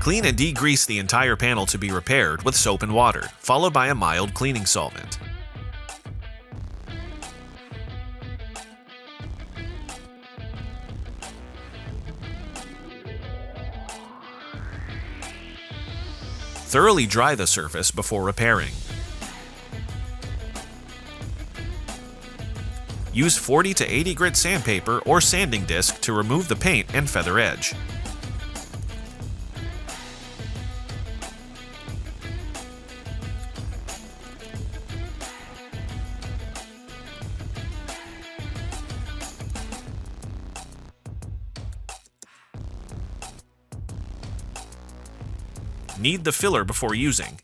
Clean and degrease the entire panel to be repaired with soap and water, followed by a mild cleaning solvent. Thoroughly dry the surface before repairing. Use 40 to 80 grit sandpaper or sanding disc to remove the paint and feather edge. Knead the filler before using.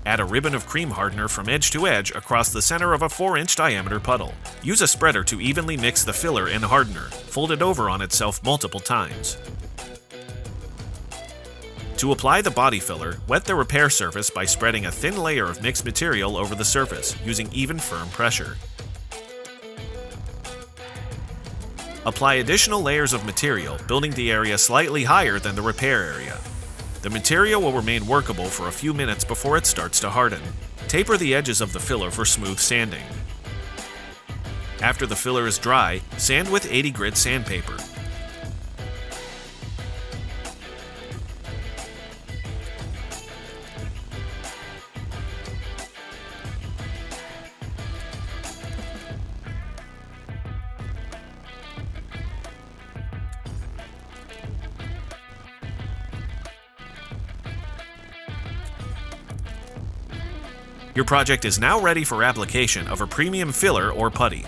Add a ribbon of cream hardener from edge to edge across the center of a 4-inch diameter puddle. Use a spreader to evenly mix the filler and hardener. Fold it over on itself multiple times. To apply the body filler, wet the repair surface by spreading a thin layer of mixed material over the surface, using even firm pressure. Apply additional layers of material, building the area slightly higher than the repair area. The material will remain workable for a few minutes before it starts to harden. Taper the edges of the filler for smooth sanding. After the filler is dry, sand with 80 grit sandpaper. Your project is now ready for application of a premium filler or putty.